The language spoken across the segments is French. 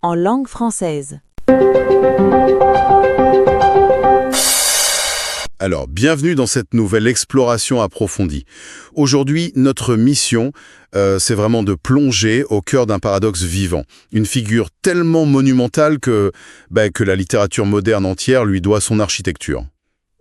en langue française. Alors, bienvenue dans cette nouvelle exploration approfondie. Aujourd'hui, notre mission, c'est vraiment de plonger au cœur d'un paradoxe vivant. Une figure tellement monumentale que la littérature moderne entière lui doit son architecture.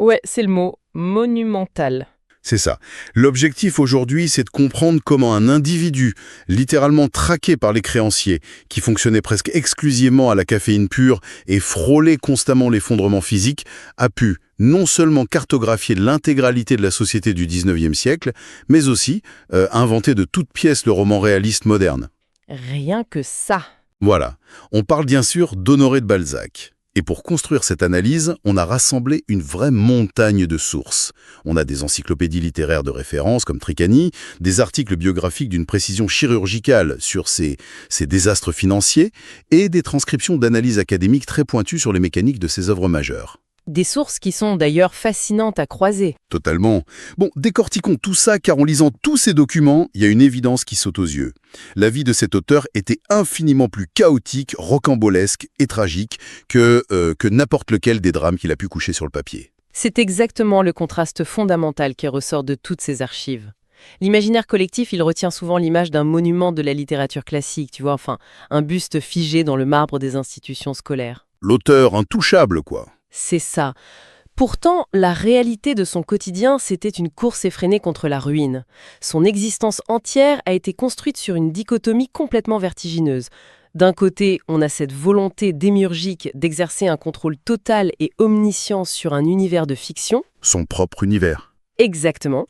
Ouais, c'est le mot, monumental. C'est ça. L'objectif aujourd'hui, c'est de comprendre comment un individu, littéralement traqué par les créanciers, qui fonctionnait presque exclusivement à la caféine pure et frôlait constamment l'effondrement physique, a pu non seulement cartographier l'intégralité de la société du 19e siècle, mais aussi inventer de toutes pièces le roman réaliste moderne. Rien que ça. Voilà. On parle bien sûr d'Honoré de Balzac. Et pour construire cette analyse, on a rassemblé une vraie montagne de sources. On a des encyclopédies littéraires de référence comme Tricani, des articles biographiques d'une précision chirurgicale sur ces désastres financiers et des transcriptions d'analyses académiques très pointues sur les mécaniques de ses œuvres majeures. Des sources qui sont d'ailleurs fascinantes à croiser. Totalement. Bon, décortiquons tout ça car en lisant tous ces documents, il y a une évidence qui saute aux yeux. La vie de cet auteur était infiniment plus chaotique, rocambolesque et tragique que n'importe lequel des drames qu'il a pu coucher sur le papier. C'est exactement le contraste fondamental qui ressort de toutes ces archives. L'imaginaire collectif, il retient souvent l'image d'un monument de la littérature classique, tu vois, enfin, un buste figé dans le marbre des institutions scolaires. L'auteur intouchable, quoi. C'est ça. Pourtant, la réalité de son quotidien, c'était une course effrénée contre la ruine. Son existence entière a été construite sur une dichotomie complètement vertigineuse. D'un côté, on a cette volonté démiurgique d'exercer un contrôle total et omniscient sur un univers de fiction. Son propre univers. Exactement.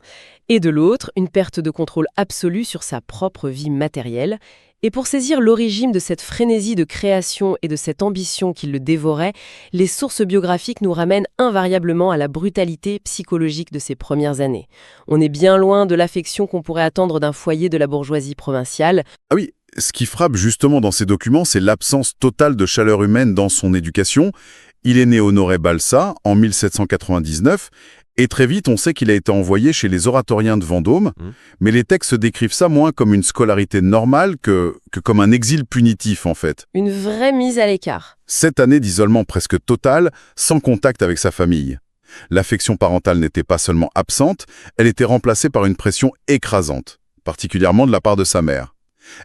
Et de l'autre, une perte de contrôle absolu sur sa propre vie matérielle. Et pour saisir l'origine de cette frénésie de création et de cette ambition qui le dévorait, les sources biographiques nous ramènent invariablement à la brutalité psychologique de ses premières années. On est bien loin de l'affection qu'on pourrait attendre d'un foyer de la bourgeoisie provinciale. Ah oui, ce qui frappe justement dans ces documents, c'est l'absence totale de chaleur humaine dans son éducation. Il est né Honoré Balsa en 1799, et très vite, on sait qu'il a été envoyé chez les oratoriens de Vendôme, mais les textes décrivent ça moins comme une scolarité normale que comme un exil punitif, en fait. Une vraie mise à l'écart. 7 années d'isolement presque total, sans contact avec sa famille. L'affection parentale n'était pas seulement absente, elle était remplacée par une pression écrasante, particulièrement de la part de sa mère.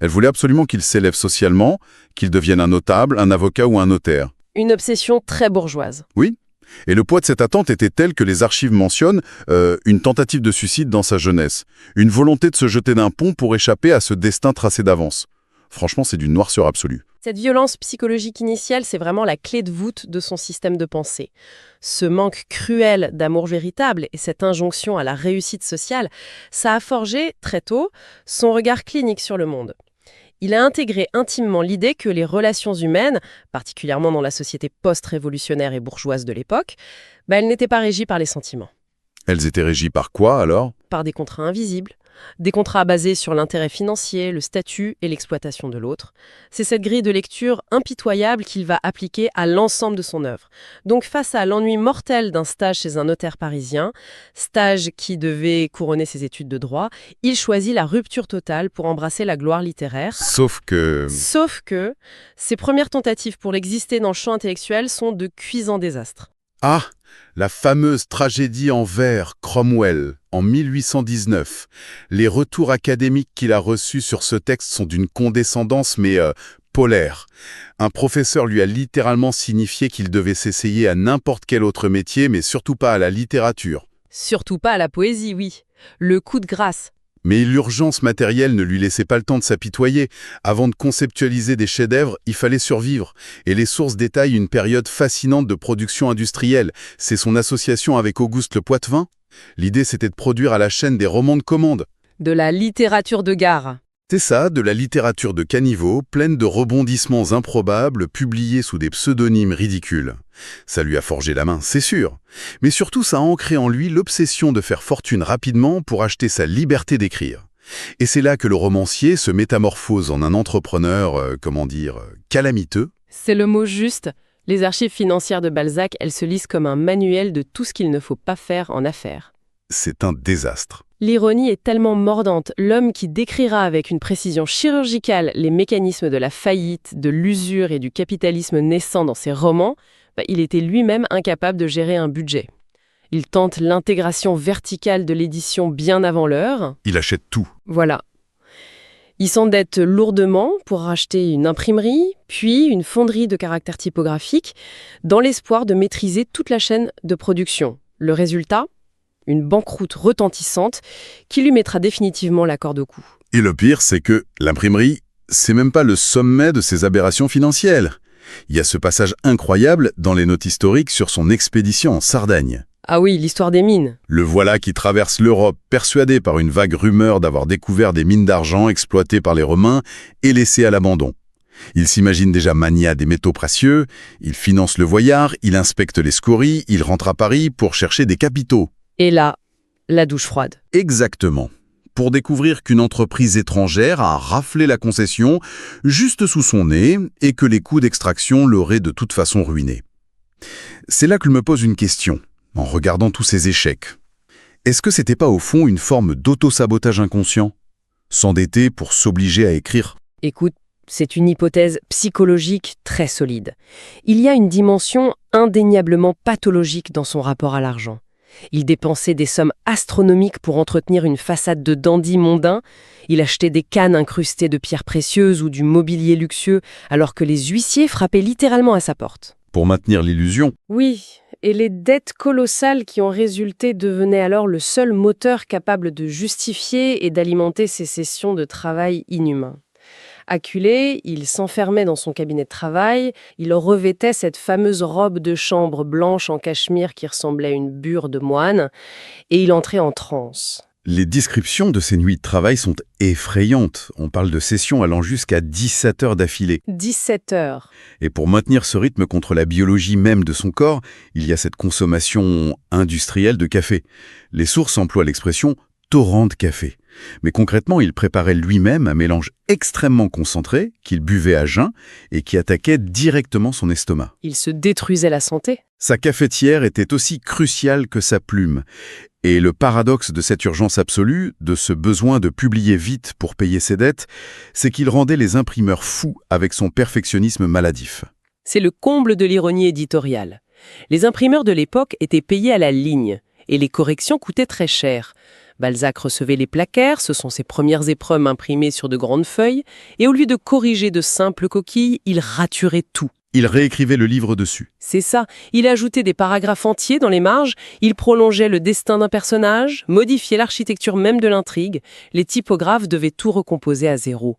Elle voulait absolument qu'il s'élève socialement, qu'il devienne un notable, un avocat ou un notaire. Une obsession très bourgeoise. Oui. Et le poids de cette attente était tel que les archives mentionnent une tentative de suicide dans sa jeunesse, une volonté de se jeter d'un pont pour échapper à ce destin tracé d'avance. Franchement, c'est d'une noirceur absolue. Cette violence psychologique initiale, c'est vraiment la clé de voûte de son système de pensée. Ce manque cruel d'amour véritable et cette injonction à la réussite sociale, ça a forgé, très tôt, son regard clinique sur le monde. Il a intégré intimement l'idée que les relations humaines, particulièrement dans la société post-révolutionnaire et bourgeoise de l'époque, elles n'étaient pas régies par les sentiments. Elles étaient régies par quoi, alors ? Par des contrats invisibles, des contrats basés sur l'intérêt financier, le statut et l'exploitation de l'autre. C'est cette grille de lecture impitoyable qu'il va appliquer à l'ensemble de son œuvre. Donc face à l'ennui mortel d'un stage chez un notaire parisien, stage qui devait couronner ses études de droit, il choisit la rupture totale pour embrasser la gloire littéraire. Sauf que ses premières tentatives pour l'exister dans le champ intellectuel sont de cuisants désastres. Ah, la fameuse tragédie en vers, Cromwell, en 1819. Les retours académiques qu'il a reçus sur ce texte sont d'une condescendance, mais polaire. Un professeur lui a littéralement signifié qu'il devait s'essayer à n'importe quel autre métier, mais surtout pas à la littérature. Surtout pas à la poésie, oui. Le coup de grâce. Mais l'urgence matérielle ne lui laissait pas le temps de s'apitoyer. Avant de conceptualiser des chefs-d'œuvre, il fallait survivre. Et les sources détaillent une période fascinante de production industrielle. C'est son association avec Auguste Le Poitevin. L'idée, c'était de produire à la chaîne des romans de commande. De la littérature de gare. C'est ça, de la littérature de caniveau, pleine de rebondissements improbables, publiés sous des pseudonymes ridicules. Ça lui a forgé la main, c'est sûr. Mais surtout, ça a ancré en lui l'obsession de faire fortune rapidement pour acheter sa liberté d'écrire. Et c'est là que le romancier se métamorphose en un entrepreneur, calamiteux. C'est le mot juste. Les archives financières de Balzac, elles se lisent comme un manuel de tout ce qu'il ne faut pas faire en affaires. C'est un désastre. L'ironie est tellement mordante. L'homme qui décrira avec une précision chirurgicale les mécanismes de la faillite, de l'usure et du capitalisme naissant dans ses romans, il était lui-même incapable de gérer un budget. Il tente l'intégration verticale de l'édition bien avant l'heure. Il achète tout. Voilà. Il s'endette lourdement pour racheter une imprimerie, puis une fonderie de caractères typographiques, dans l'espoir de maîtriser toute la chaîne de production. Le résultat ? Une banqueroute retentissante qui lui mettra définitivement la corde au cou. Et le pire, c'est que l'imprimerie, c'est même pas le sommet de ses aberrations financières. Il y a ce passage incroyable dans les notes historiques sur son expédition en Sardaigne. Ah oui, l'histoire des mines. Le voilà qui traverse l'Europe, persuadé par une vague rumeur d'avoir découvert des mines d'argent exploitées par les Romains et laissées à l'abandon. Il s'imagine déjà magnat des métaux précieux, il finance le voyage, il inspecte les scories, il rentre à Paris pour chercher des capitaux. Et là, la douche froide. Exactement. Pour découvrir qu'une entreprise étrangère a raflé la concession juste sous son nez et que les coûts d'extraction l'auraient de toute façon ruiné. C'est là que je me pose une question, en regardant tous ces échecs. Est-ce que c'était pas au fond une forme d'auto-sabotage inconscient ? S'endetter pour s'obliger à écrire ? Écoute, c'est une hypothèse psychologique très solide. Il y a une dimension indéniablement pathologique dans son rapport à l'argent. Il dépensait des sommes astronomiques pour entretenir une façade de dandy mondain. Il achetait des cannes incrustées de pierres précieuses ou du mobilier luxueux, alors que les huissiers frappaient littéralement à sa porte. Pour maintenir l'illusion ? Oui, et les dettes colossales qui ont résulté devenaient alors le seul moteur capable de justifier et d'alimenter ces sessions de travail inhumains. Acculé, il s'enfermait dans son cabinet de travail, il revêtait cette fameuse robe de chambre blanche en cachemire qui ressemblait à une bure de moine, et il entrait en transe. Les descriptions de ces nuits de travail sont effrayantes. On parle de sessions allant jusqu'à 17 heures d'affilée. 17 heures. Et pour maintenir ce rythme contre la biologie même de son corps, il y a cette consommation industrielle de café. Les sources emploient l'expression « torrent de café ». Mais concrètement, il préparait lui-même un mélange extrêmement concentré qu'il buvait à jeun et qui attaquait directement son estomac. Il se détruisait la santé. Sa cafetière était aussi cruciale que sa plume. Et le paradoxe de cette urgence absolue, de ce besoin de publier vite pour payer ses dettes, c'est qu'il rendait les imprimeurs fous avec son perfectionnisme maladif. C'est le comble de l'ironie éditoriale. Les imprimeurs de l'époque étaient payés à la ligne, et les corrections coûtaient très cher. Balzac recevait les placaires, ce sont ses premières épreuves imprimées sur de grandes feuilles, et au lieu de corriger de simples coquilles, il raturait tout. Il réécrivait le livre dessus. C'est ça, il ajoutait des paragraphes entiers dans les marges, il prolongeait le destin d'un personnage, modifiait l'architecture même de l'intrigue, les typographes devaient tout recomposer à zéro.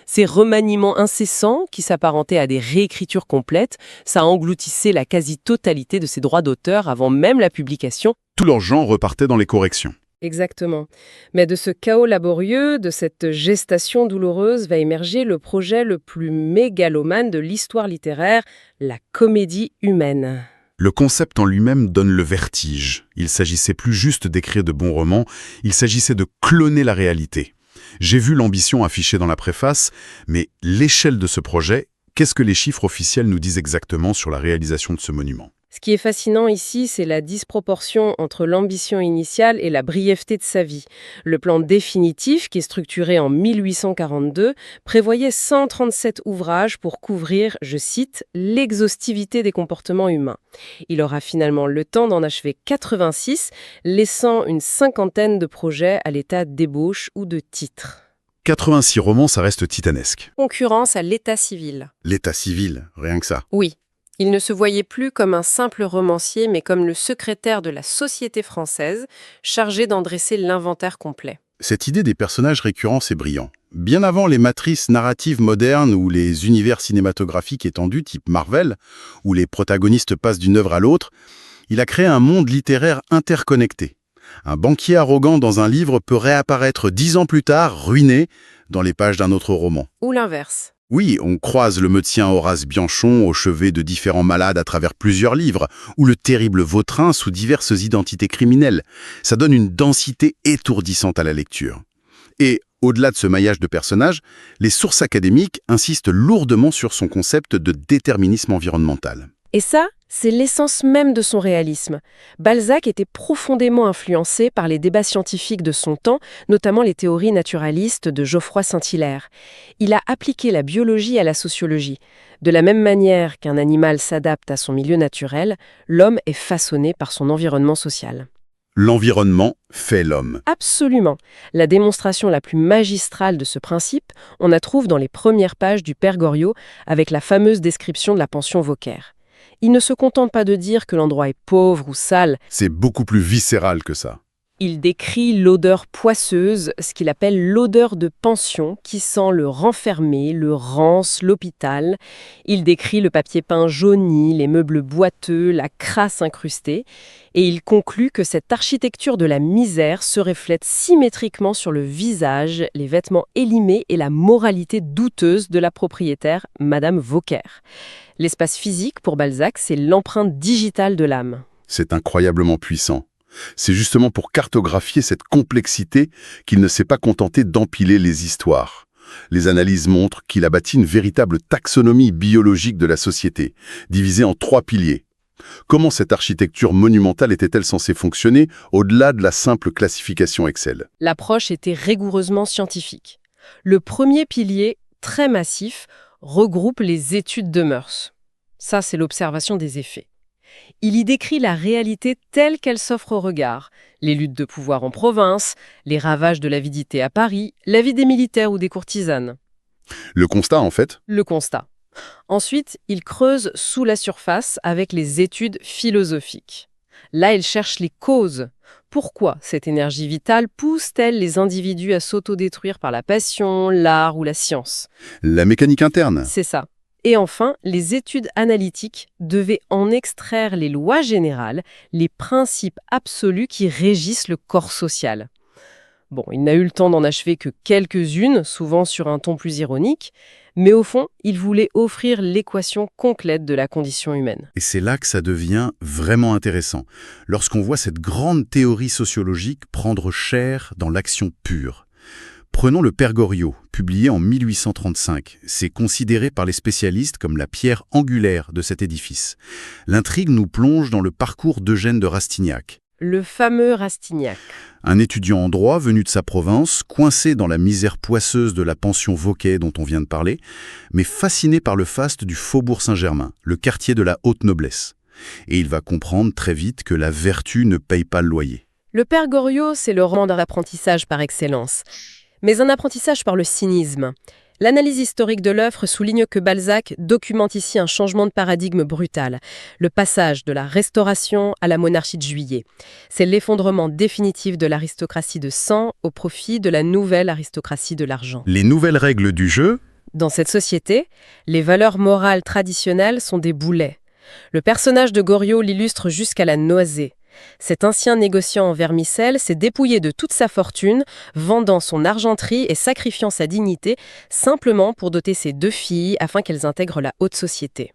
Ces remaniements incessants, qui s'apparentaient à des réécritures complètes, ça engloutissait la quasi-totalité de ses droits d'auteur avant même la publication. Tout l'argent repartait dans les corrections. Exactement. Mais de ce chaos laborieux, de cette gestation douloureuse, va émerger le projet le plus mégalomane de l'histoire littéraire, la comédie humaine. Le concept en lui-même donne le vertige. Il s'agissait plus juste d'écrire de bons romans, il s'agissait de cloner la réalité. J'ai vu l'ambition affichée dans la préface, mais l'échelle de ce projet, qu'est-ce que les chiffres officiels nous disent exactement sur la réalisation de ce monument ? Ce qui est fascinant ici, c'est la disproportion entre l'ambition initiale et la brièveté de sa vie. Le plan définitif, qui est structuré en 1842, prévoyait 137 ouvrages pour couvrir, je cite, « l'exhaustivité des comportements humains ». Il aura finalement le temps d'en achever 86, laissant une cinquantaine de projets à l'état d'ébauche ou de titre. 86 romans, ça reste titanesque. Concurrence à l'état civil. L'état civil, rien que ça. Oui. Il ne se voyait plus comme un simple romancier, mais comme le secrétaire de la Société française, chargé d'en dresser l'inventaire complet. Cette idée des personnages récurrents, c'est brillant. Bien avant les matrices narratives modernes ou les univers cinématographiques étendus, type Marvel, où les protagonistes passent d'une œuvre à l'autre, il a créé un monde littéraire interconnecté. Un banquier arrogant dans un livre peut réapparaître 10 ans plus tard, ruiné, dans les pages d'un autre roman. Ou l'inverse. Oui, on croise le médecin Horace Bianchon au chevet de différents malades à travers plusieurs livres, ou le terrible Vautrin sous diverses identités criminelles. Ça donne une densité étourdissante à la lecture. Et, au-delà de ce maillage de personnages, les sources académiques insistent lourdement sur son concept de déterminisme environnemental. Et ça, C'est l'essence même de son réalisme. Balzac était profondément influencé par les débats scientifiques de son temps, notamment les théories naturalistes de Geoffroy Saint-Hilaire. Il a appliqué la biologie à la sociologie. De la même manière qu'un animal s'adapte à son milieu naturel, l'homme est façonné par son environnement social. L'environnement fait l'homme. Absolument. La démonstration la plus magistrale de ce principe, on la trouve dans les premières pages du Père Goriot, avec la fameuse description de la pension Vauquer. Il ne se contente pas de dire que l'endroit est pauvre ou sale. C'est beaucoup plus viscéral que ça. Il décrit l'odeur poisseuse, ce qu'il appelle l'odeur de pension, qui sent le renfermé, le rance, l'hôpital. Il décrit le papier peint jauni, les meubles boiteux, la crasse incrustée. Et il conclut que cette architecture de la misère se reflète symétriquement sur le visage, les vêtements élimés et la moralité douteuse de la propriétaire, Madame Vauquer. L'espace physique, pour Balzac, c'est l'empreinte digitale de l'âme. C'est incroyablement puissant. C'est justement pour cartographier cette complexité qu'il ne s'est pas contenté d'empiler les histoires. Les analyses montrent qu'il a bâti une véritable taxonomie biologique de la société, divisée en 3 piliers. Comment cette architecture monumentale était-elle censée fonctionner au-delà de la simple classification Excel? L'approche était rigoureusement scientifique. Le premier pilier, très massif, regroupe les études de mœurs. Ça, c'est l'observation des effets. Il y décrit la réalité telle qu'elle s'offre au regard, les luttes de pouvoir en province, les ravages de l'avidité à Paris, la vie des militaires ou des courtisanes. Le constat, en fait? Le constat. Ensuite, il creuse sous la surface avec les études philosophiques. Là, il cherche les causes. Pourquoi cette énergie vitale pousse-t-elle les individus à s'autodétruire par la passion, l'art ou la science? La mécanique interne. C'est ça. Et enfin, les études analytiques devaient en extraire les lois générales, les principes absolus qui régissent le corps social. Bon, il n'a eu le temps d'en achever que quelques-unes, souvent sur un ton plus ironique, mais au fond, il voulait offrir l'équation complète de la condition humaine. Et c'est là que ça devient vraiment intéressant, lorsqu'on voit cette grande théorie sociologique prendre chair dans l'action pure. Prenons le Père Goriot, publié en 1835. C'est considéré par les spécialistes comme la pierre angulaire de cet édifice. L'intrigue nous plonge dans le parcours d'Eugène de Rastignac. Le fameux Rastignac. Un étudiant en droit venu de sa province, coincé dans la misère poisseuse de la pension Vauquer dont on vient de parler, mais fasciné par le faste du Faubourg Saint-Germain, le quartier de la haute noblesse. Et il va comprendre très vite que la vertu ne paye pas le loyer. Le Père Goriot, c'est le roman d'apprentissage par excellence. Mais un apprentissage par le cynisme. L'analyse historique de l'œuvre souligne que Balzac documente ici un changement de paradigme brutal, le passage de la Restauration à la monarchie de Juillet. C'est l'effondrement définitif de l'aristocratie de sang au profit de la nouvelle aristocratie de l'argent. Les nouvelles règles du jeu? Dans cette société, les valeurs morales traditionnelles sont des boulets. Le personnage de Goriot l'illustre jusqu'à la nausée. Cet ancien négociant en vermicelle s'est dépouillé de toute sa fortune, vendant son argenterie et sacrifiant sa dignité, simplement pour doter ses 2 filles afin qu'elles intègrent la haute société.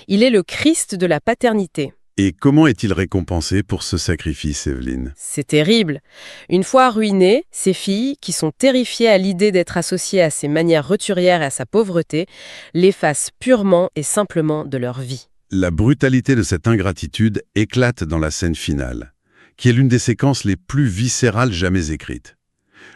Il est le Christ de la paternité. Et comment est-il récompensé pour ce sacrifice, Evelyne? C'est terrible. Une fois ruinées, ses filles, qui sont terrifiées à l'idée d'être associées à ses manières roturières et à sa pauvreté, l'effacent purement et simplement de leur vie. La brutalité de cette ingratitude éclate dans la scène finale, qui est l'une des séquences les plus viscérales jamais écrites.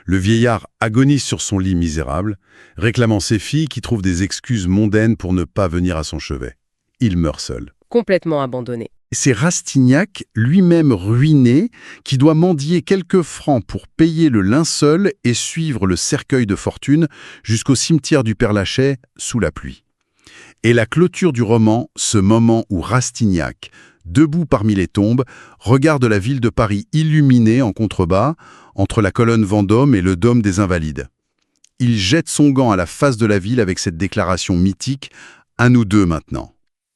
Le vieillard agonise sur son lit misérable, réclamant ses filles qui trouvent des excuses mondaines pour ne pas venir à son chevet. Il meurt seul. Complètement abandonné. C'est Rastignac, lui-même ruiné, qui doit mendier quelques francs pour payer le linceul et suivre le cercueil de fortune jusqu'au cimetière du Père-Lachaise sous la pluie. Et la clôture du roman, ce moment où Rastignac, debout parmi les tombes, regarde la ville de Paris illuminée en contrebas, entre la colonne Vendôme et le dôme des Invalides. Il jette son gant à la face de la ville avec cette déclaration mythique « À nous deux maintenant ».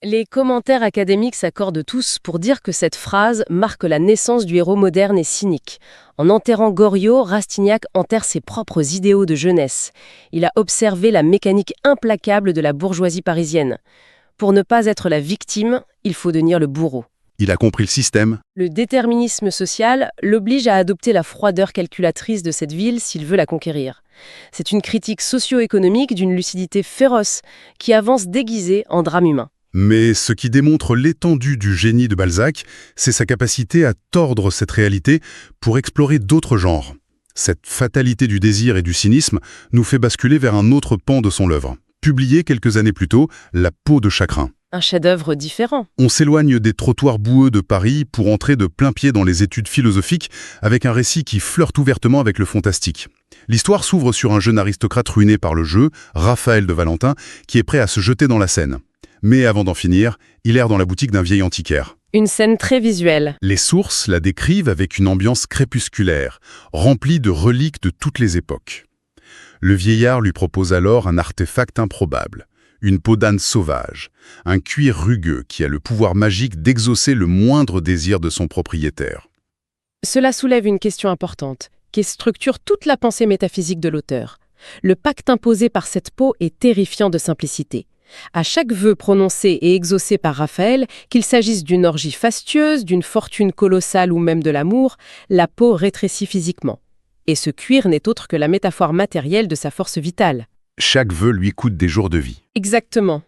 Les commentaires académiques s'accordent tous pour dire que cette phrase marque la naissance du héros moderne et cynique. En enterrant Goriot, Rastignac enterre ses propres idéaux de jeunesse. Il a observé la mécanique implacable de la bourgeoisie parisienne. Pour ne pas être la victime, il faut devenir le bourreau. Il a compris le système. Le déterminisme social l'oblige à adopter la froideur calculatrice de cette ville s'il veut la conquérir. C'est une critique socio-économique d'une lucidité féroce qui avance déguisée en drame humain. Mais ce qui démontre l'étendue du génie de Balzac, c'est sa capacité à tordre cette réalité pour explorer d'autres genres. Cette fatalité du désir et du cynisme nous fait basculer vers un autre pan de son œuvre. Publié quelques années plus tôt, La peau de chagrin. Un chef-d'œuvre différent. On s'éloigne des trottoirs boueux de Paris pour entrer de plein pied dans les études philosophiques avec un récit qui flirte ouvertement avec le fantastique. L'histoire s'ouvre sur un jeune aristocrate ruiné par le jeu, Raphaël de Valentin, qui est prêt à se jeter dans la Seine. Mais avant d'en finir, il erre dans la boutique d'un vieil antiquaire. Une scène très visuelle. Les sources la décrivent avec une ambiance crépusculaire, remplie de reliques de toutes les époques. Le vieillard lui propose alors un artefact improbable, une peau d'âne sauvage, un cuir rugueux qui a le pouvoir magique d'exaucer le moindre désir de son propriétaire. Cela soulève une question importante, qui structure toute la pensée métaphysique de l'auteur. Le pacte imposé par cette peau est terrifiant de simplicité. À chaque vœu prononcé et exaucé par Raphaël, qu'il s'agisse d'une orgie fastueuse, d'une fortune colossale ou même de l'amour, la peau rétrécit physiquement. Et ce cuir n'est autre que la métaphore matérielle de sa force vitale. Chaque vœu lui coûte des jours de vie. Exactement.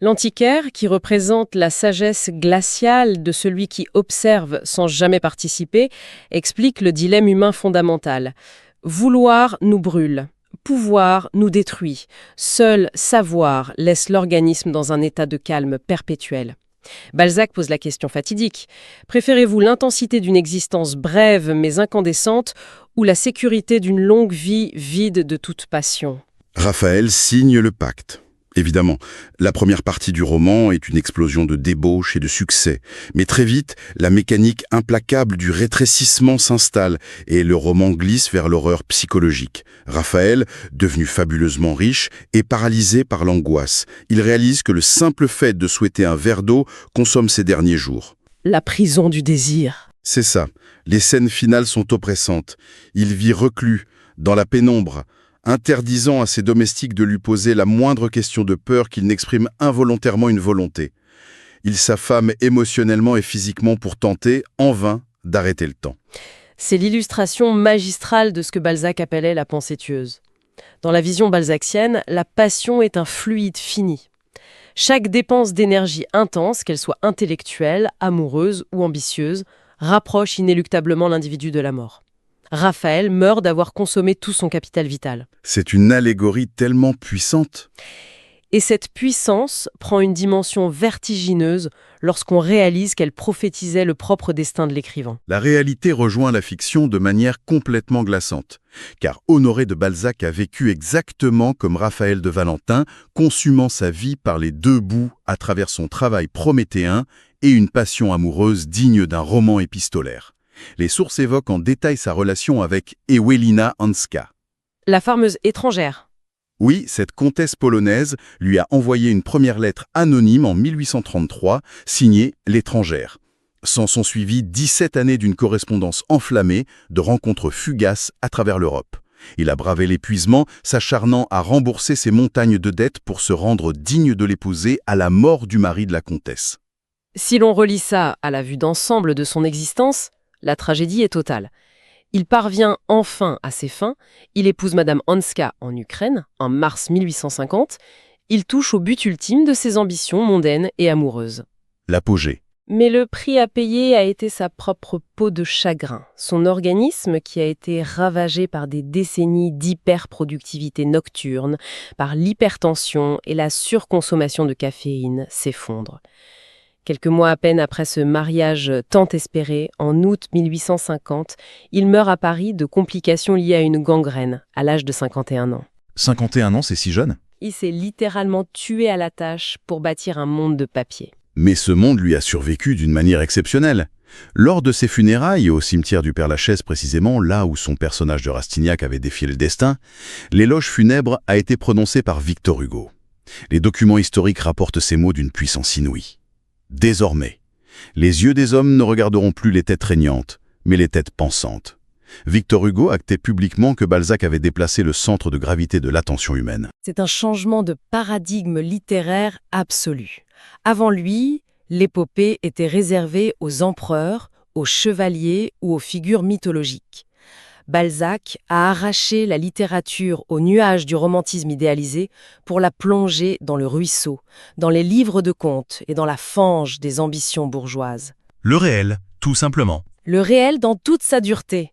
L'antiquaire, qui représente la sagesse glaciale de celui qui observe sans jamais participer, explique le dilemme humain fondamental. Vouloir nous brûle. Pouvoir nous détruit. Seul savoir laisse l'organisme dans un état de calme perpétuel. Balzac pose la question fatidique. Préférez-vous l'intensité d'une existence brève mais incandescente ou la sécurité d'une longue vie vide de toute passion ? Raphaël signe le pacte. Évidemment, la première partie du roman est une explosion de débauche et de succès. Mais très vite, la mécanique implacable du rétrécissement s'installe et le roman glisse vers l'horreur psychologique. Raphaël, devenu fabuleusement riche, est paralysé par l'angoisse. Il réalise que le simple fait de souhaiter un verre d'eau consomme ses derniers jours. La prison du désir. C'est ça. Les scènes finales sont oppressantes. Il vit reclus, dans la pénombre, interdisant à ses domestiques de lui poser la moindre question de peur qu'il n'exprime involontairement une volonté. Il s'affame émotionnellement et physiquement pour tenter, en vain, d'arrêter le temps. C'est l'illustration magistrale de ce que Balzac appelait la pensée tueuse. Dans la vision balzacienne, la passion est un fluide fini. Chaque dépense d'énergie intense, qu'elle soit intellectuelle, amoureuse ou ambitieuse, rapproche inéluctablement l'individu de la mort. Raphaël meurt d'avoir consommé tout son capital vital. C'est une allégorie tellement puissante. Et cette puissance prend une dimension vertigineuse lorsqu'on réalise qu'elle prophétisait le propre destin de l'écrivain. La réalité rejoint la fiction de manière complètement glaçante. Car Honoré de Balzac a vécu exactement comme Raphaël de Valentin, consumant sa vie par les deux bouts à travers son travail prométhéen et une passion amoureuse digne d'un roman épistolaire. Les sources évoquent en détail sa relation avec Ewelina Hanska. La fameuse étrangère. Oui, cette comtesse polonaise lui a envoyé une première lettre anonyme en 1833, signée « L'étrangère ». S'en sont suivies 17 années d'une correspondance enflammée, de rencontres fugaces à travers l'Europe. Il a bravé l'épuisement, s'acharnant à rembourser ses montagnes de dettes pour se rendre digne de l'épouser à la mort du mari de la comtesse. Si l'on relie ça à la vue d'ensemble de son existence, la tragédie est totale. Il parvient enfin à ses fins, il épouse Madame Hanska en Ukraine, en mars 1850, il touche au but ultime de ses ambitions mondaines et amoureuses. L'apogée. Mais le prix à payer a été sa propre peau de chagrin. Son organisme, qui a été ravagé par des décennies d'hyperproductivité nocturne, par l'hypertension et la surconsommation de caféine, s'effondre. Quelques mois à peine après ce mariage tant espéré, en août 1850, il meurt à Paris de complications liées à une gangrène, à l'âge de 51 ans. 51 ans, c'est si jeune ? Il s'est littéralement tué à la tâche pour bâtir un monde de papier. Mais ce monde lui a survécu d'une manière exceptionnelle. Lors de ses funérailles, au cimetière du Père-Lachaise précisément, là où son personnage de Rastignac avait défié le destin, l'éloge funèbre a été prononcé par Victor Hugo. Les documents historiques rapportent ces mots d'une puissance inouïe. Désormais, les yeux des hommes ne regarderont plus les têtes régnantes, mais les têtes pensantes. Victor Hugo actait publiquement que Balzac avait déplacé le centre de gravité de l'attention humaine. C'est un changement de paradigme littéraire absolu. Avant lui, l'épopée était réservée aux empereurs, aux chevaliers ou aux figures mythologiques. Balzac a arraché la littérature au nuage du romantisme idéalisé pour la plonger dans le ruisseau, dans les livres de contes et dans la fange des ambitions bourgeoises. Le réel, tout simplement. Le réel dans toute sa dureté.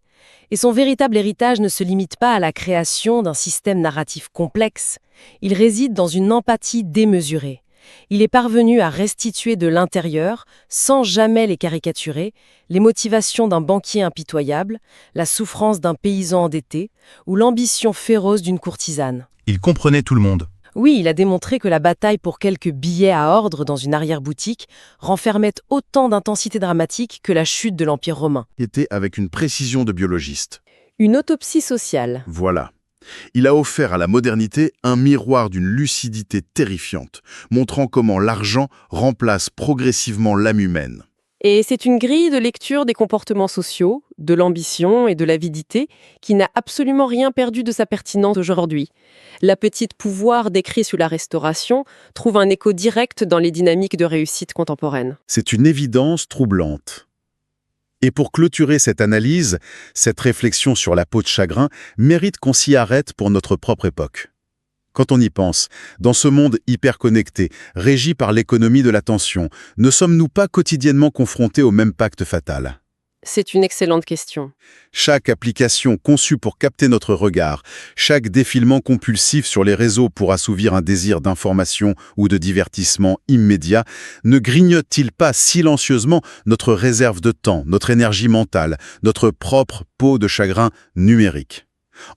Et son véritable héritage ne se limite pas à la création d'un système narratif complexe, il réside dans une empathie démesurée. Il est parvenu à restituer de l'intérieur, sans jamais les caricaturer, les motivations d'un banquier impitoyable, la souffrance d'un paysan endetté ou l'ambition féroce d'une courtisane. Il comprenait tout le monde. Oui, il a démontré que la bataille pour quelques billets à ordre dans une arrière-boutique renfermait autant d'intensité dramatique que la chute de l'Empire romain. Était avec une précision de biologiste. Une autopsie sociale. Voilà. Il a offert à la modernité un miroir d'une lucidité terrifiante, montrant comment l'argent remplace progressivement l'âme humaine. Et c'est une grille de lecture des comportements sociaux, de l'ambition et de l'avidité qui n'a absolument rien perdu de sa pertinence aujourd'hui. L'appétit de pouvoir décrit sous la Restauration trouve un écho direct dans les dynamiques de réussite contemporaine. C'est une évidence troublante. Et pour clôturer cette analyse, cette réflexion sur la peau de chagrin mérite qu'on s'y arrête pour notre propre époque. Quand on y pense, dans ce monde hyper connecté, régi par l'économie de l'attention, ne sommes-nous pas quotidiennement confrontés au même pacte fatal ? C'est une excellente question. Chaque application conçue pour capter notre regard, chaque défilement compulsif sur les réseaux pour assouvir un désir d'information ou de divertissement immédiat, ne grignote-t-il pas silencieusement notre réserve de temps, notre énergie mentale, notre propre peau de chagrin numérique ?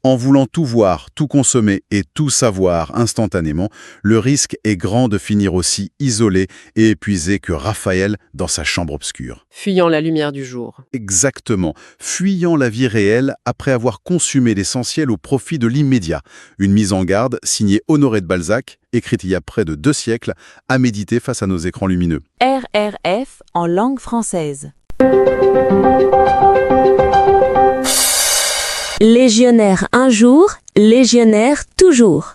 En voulant tout voir, tout consommer et tout savoir instantanément, le risque est grand de finir aussi isolé et épuisé que Raphaël dans sa chambre obscure. Fuyant la lumière du jour. Exactement, fuyant la vie réelle après avoir consumé l'essentiel au profit de l'immédiat. Une mise en garde signée Honoré de Balzac, écrite il y a près de 2 siècles, à méditer face à nos écrans lumineux. RRF en langue française. Légionnaire un jour, légionnaire toujours.